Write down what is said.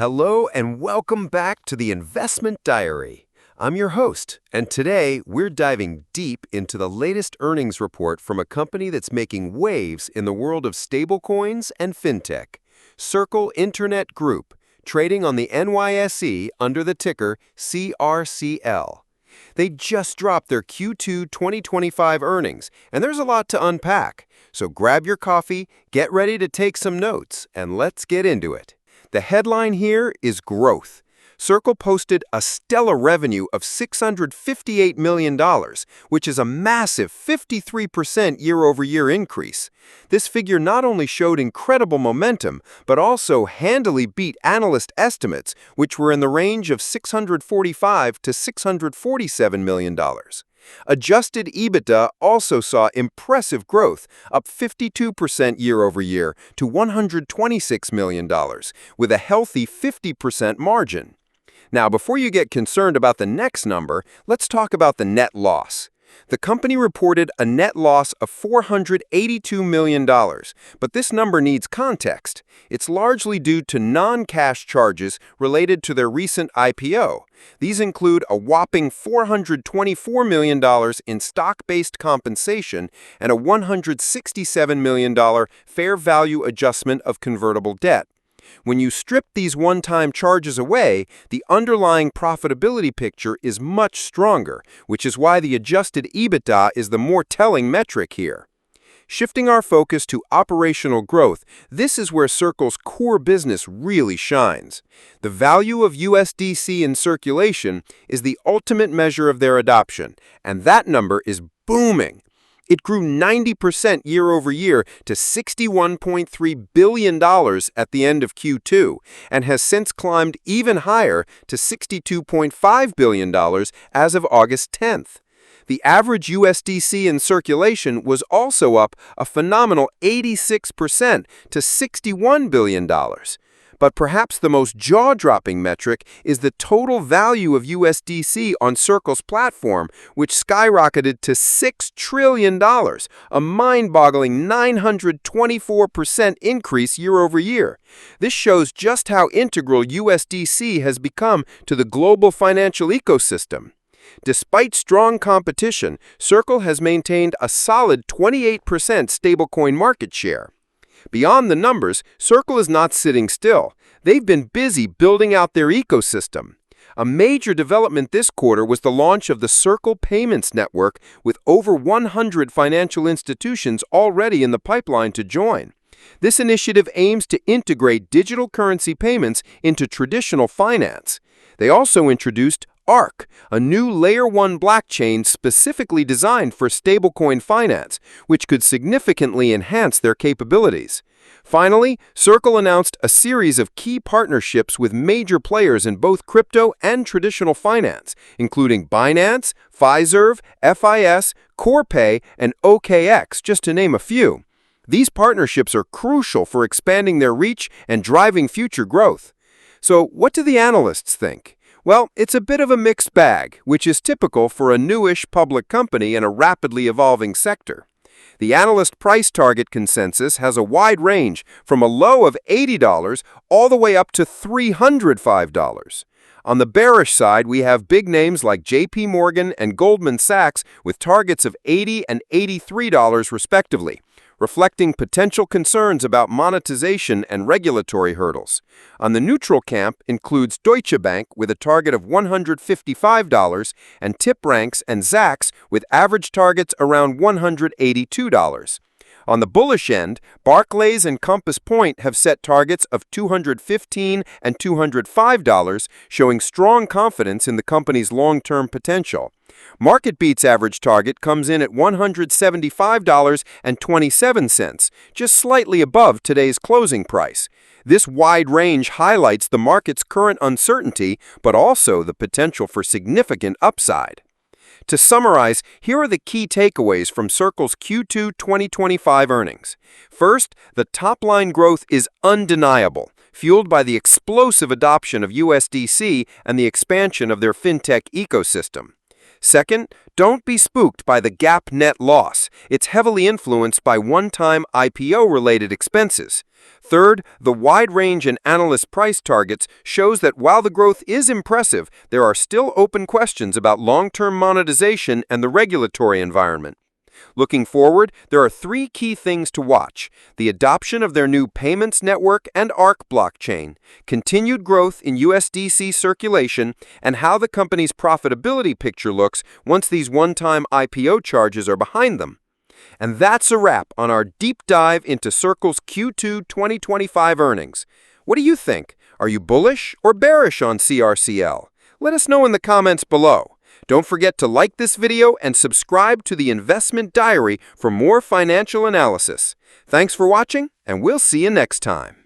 Hello and welcome back to the Investment Diary. I'm your host, and today we're diving deep into the latest earnings report from a company that's making waves in the world of stablecoins and Fintech, Circle Internet Group, trading on the NYSE under the ticker CRCL. They just dropped their Q2 2025 earnings, and there's a lot to unpack. So grab your coffee, get ready to take some notes, and let's get into it. The headline here is growth. Circle posted a stellar revenue of $658 million, which is a massive 53% year-over-year increase. This figure not only showed incredible momentum, but also handily beat analyst estimates, which were in the range of $645 to $647 million. Adjusted EBITDA also saw impressive growth, up 52% year-over-year to $126 million, with a healthy 50% margin. Now, before you get concerned about the next number, let's talk about the net loss. The company reported a net loss of $482 million, but this number needs context. It's largely due to non-cash charges related to their recent IPO. These include a whopping $424 million in stock-based compensation and a $167 million fair value adjustment of convertible debt. When you strip these one-time charges away, the underlying profitability picture is much stronger, which is why the adjusted EBITDA is the more telling metric here. Shifting our focus to operational growth, this is where Circle's core business really shines. The value of USDC in circulation is the ultimate measure of their adoption, and that number is booming. It grew 90% year-over-year to $61.3 billion at the end of Q2 and has since climbed even higher to $62.5 billion as of August 10th. The average USDC in circulation was also up a phenomenal 86% to $61 billion. But perhaps the most jaw-dropping metric is the total value of USDC on Circle's platform, which skyrocketed to $6 trillion, a mind-boggling 924% increase year-over-year. This shows just how integral USDC has become to the global financial ecosystem. Despite strong competition, Circle has maintained a solid 28% stablecoin market share. Beyond the numbers, Circle is not sitting still. They've been busy building out their ecosystem. A major development this quarter was the launch of the Circle Payments Network, with over 100 financial institutions already in the pipeline to join. This initiative aims to integrate digital currency payments into traditional finance. They also introduced ARC, a new Layer 1 blockchain specifically designed for stablecoin finance, which could significantly enhance their capabilities. Finally, Circle announced a series of key partnerships with major players in both crypto and traditional finance, including Binance, Fiserv, FIS, Corpay, and OKX, just to name a few. These partnerships are crucial for expanding their reach and driving future growth. So, what do the analysts think? Well, it's a bit of a mixed bag, which is typical for a newish public company in a rapidly evolving sector. The analyst price target consensus has a wide range, from a low of $80 all the way up to $305. On the bearish side, we have big names like JP Morgan and Goldman Sachs with targets of $80 and $83 respectively, reflecting potential concerns about monetization and regulatory hurdles. On the neutral camp includes Deutsche Bank with a target of $155 and TipRanks and Zacks with average targets around $182. On the bullish end, Barclays and Compass Point have set targets of $215 and $205, showing strong confidence in the company's long-term potential. MarketBeat's average target comes in at $175.27, just slightly above today's closing price. This wide range highlights the market's current uncertainty, but also the potential for significant upside. To summarize, here are the key takeaways from Circle's Q2 2025 earnings. First, the top-line growth is undeniable, fueled by the explosive adoption of USDC and the expansion of their Fintech ecosystem. Second, don't be spooked by the GAAP net loss. It's heavily influenced by one-time IPO-related expenses. Third, the wide range in analyst price targets shows that while the growth is impressive, there are still open questions about long-term monetization and the regulatory environment. Looking forward, there are three key things to watch: the adoption of their new payments network and ARC blockchain, continued growth in USDC circulation, and how the company's profitability picture looks once these one-time IPO charges are behind them. And that's a wrap on our deep dive into Circle's Q2 2025 earnings. What do you think? Are you bullish or bearish on CRCL? Let us know in the comments below. Don't forget to like this video and subscribe to the Investment Diary for more financial analysis. Thanks for watching, and we'll see you next time.